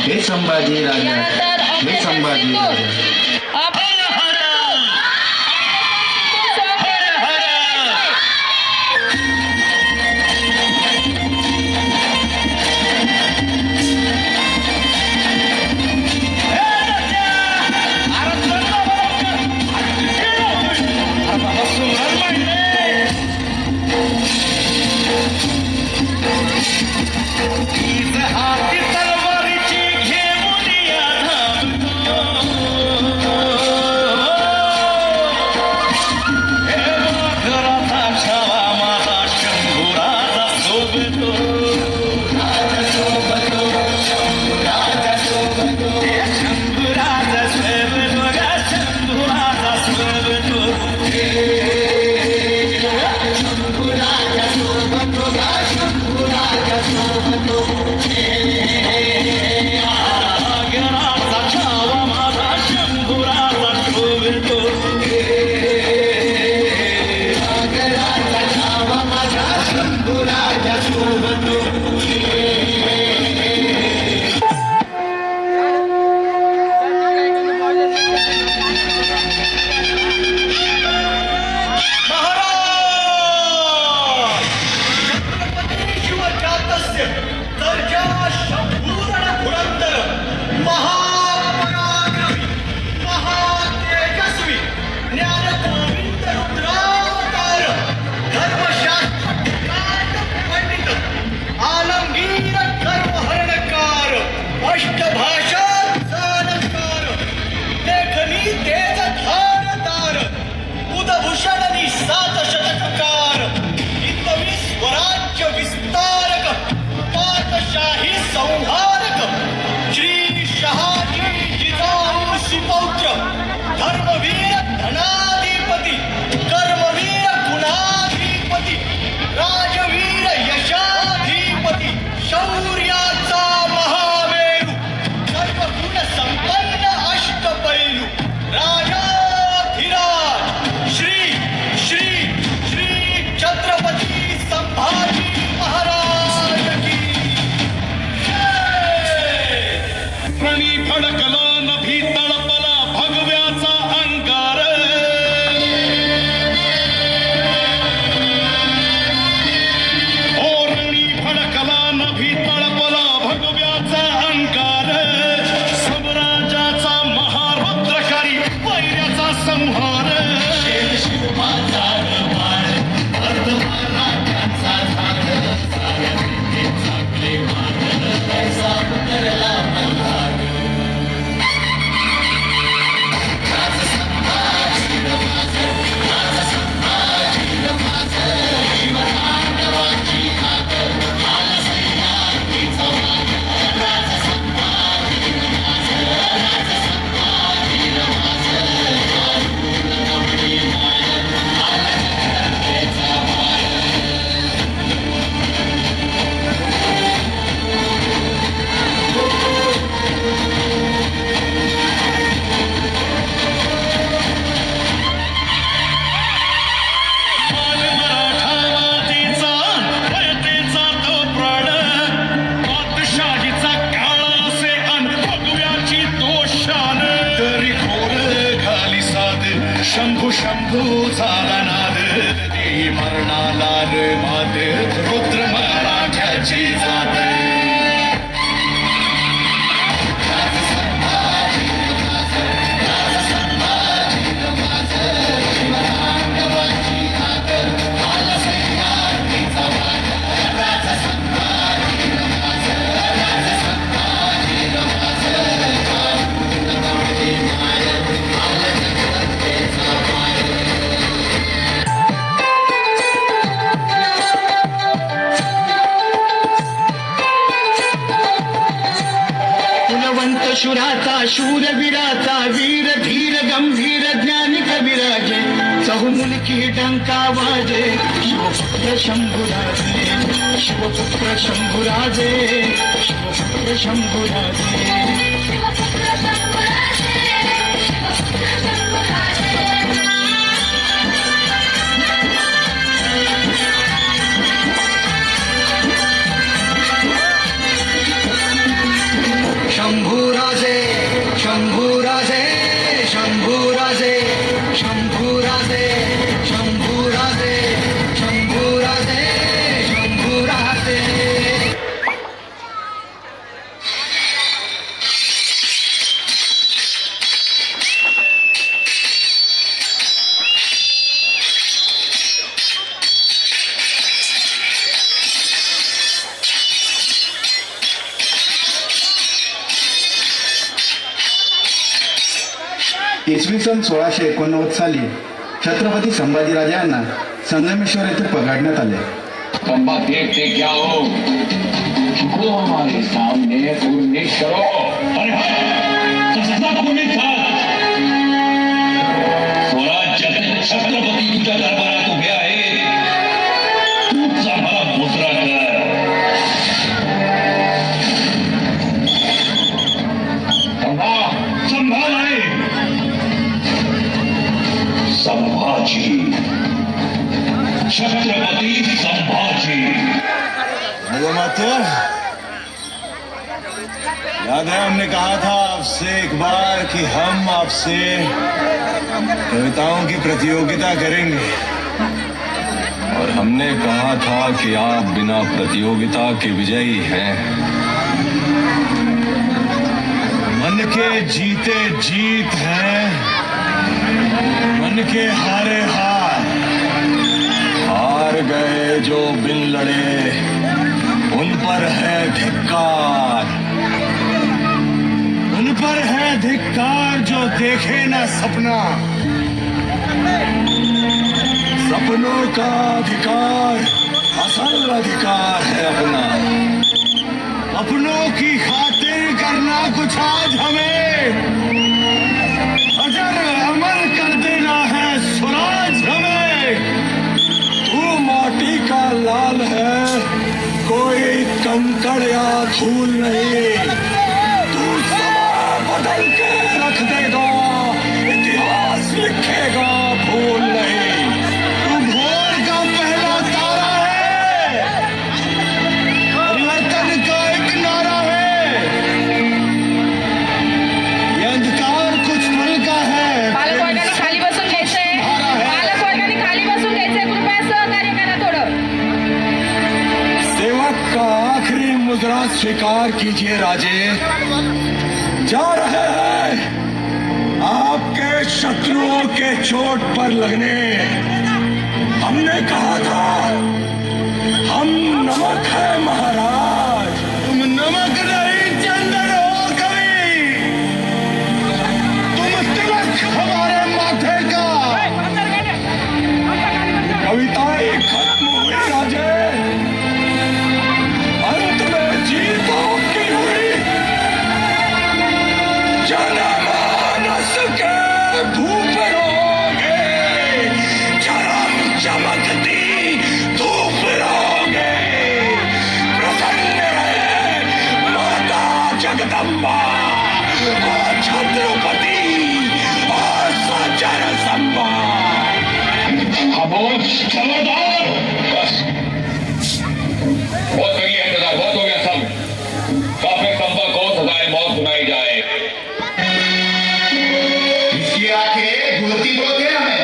हे संभाजी राजा, हे संभाजी राजा. शंभू शंभू झाला नाद देही मरणाला रे मात रुद्र मराठ्याची जात शुराचा शूरवीराचा वीर धीर गंभीर ज्ञानी कविराजे चहुमुलकी डंका वाजे शिवपुत्र शंभुराजे शिवपुत्र शंभुराजे शिवपुत्र शंभुराजे इसवी सन 1689 साली छत्रपती संभाजीराजे यांना संगमेश्वर येथे पगाडण्यात आले. खंबा देखते क्या हो, झुको हमारे सामने पुण्य करो. अरे हाँ, कसला पुण्य था. स्वराज्याचे छत्रपती तुझ्या दरबारात उभे आहेत. तूच आम्हाला मुजरा कर. खंबा संभाल आहे. संभाजी, छत्रपति संभाजी. माता, याद है हमने कहा था आपसे एक बार कि हम आपसे कविताओं की प्रतियोगिता करेंगे, और हमने कहा था कि आप बिना प्रतियोगिता के विजयी हैं. मन के जीते जीत हैं, मन के हारे हार. हार गए जो बिन लड़े, उन पर है धिक्कार. उन पर है धिक्कार जो देखे ना सपना. सपनों का अधिकार असल अधिकार है अपना. अपनों की खातिर करना कुछ आज हमें, अजर अमर कर देना है स्वराज हमें. तू माटी का लाल है, कोई कंकड़ या धूल नहीं. तू समय बदल के रख देगा, इतिहास लिखेगा भूल नहीं. तू भोर का पहला तारा है, परिवर्तन का एक नारा है. ये अंधकार कुछ पल का है. पालक वर्गाने खाली बसून घ्यायचंय. पालक वर्गाने खाली बसून घ्यायचंय. कृपया सहकार्य करा थोडं. सेवक का आखिरी मुद्रा स्वीकार कीजिए राजे. जा रहे हैं आपके शत्रुओं के चोट पर लगने. हमने कहा था हम नमक है महाराज. तुम नमक नहीं चंदन हो कभी. तुम तिलक हमारे माथे का. कविताएं खत्म हुई राजे, अंत में जीत आपकी हुई. जनमानस के धूप रहोगे, चरम चमकती धूप रहोगे. प्रसन्न रहे माता जगदम्बा और छत्रपति और सज्जन संबा. खामोश, खबरदार. बस बहुत हो गया इंतजार, बहुत हो गया सब. काफिर संभा को सजाए मौत सुनाई जाए. इसकी आंखें घूरती बहुत है, हमें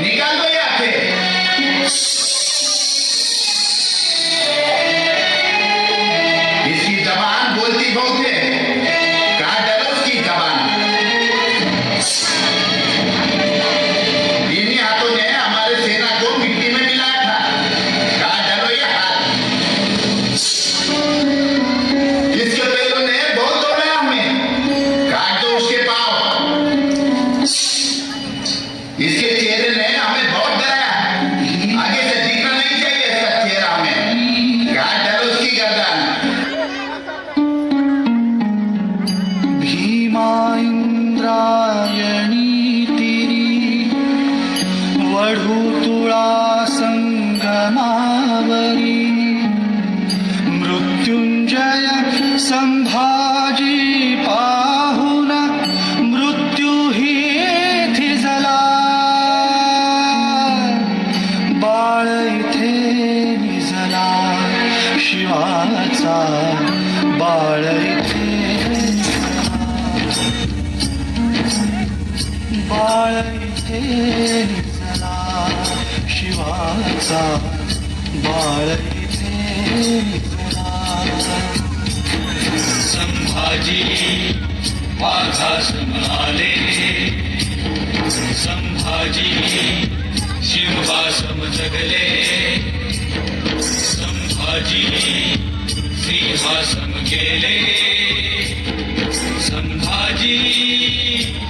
निकाल दो ये आंखें. इसकी जबान बोलती बहुत है, काट डालो उसकी जबान. इन्हीं हाथों ने हमारे सेना को मिट्टी में मिलाया था. काट डालो ये हाथ. इसके पैरों ने बहुत दौड़ाया हमें. काट दो उसके पांव. इसके चेहरे ने हमें बहुत डराया. आगे से दिखना नहीं चाहिए इसका चेहरा हमें. काट डालो उसकी गर्दन. भीमा इंद्रायणी तिरी वढूतुळा संगमावरी. मृत्युंजय संभाजी पाहुन मृत्यू ही थिजला. बाळ इथे निजला शिवाचा. बाळ इथे बाळ इथे निजला शिवाचा. बाळ इथे निजला. संभाजी माघासून आले. संभाजी शिववासम जगले. संभाजी सिंहासन गेले. संभाजी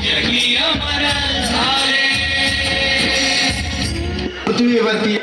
यही अमर झाले पृथ्वीवरती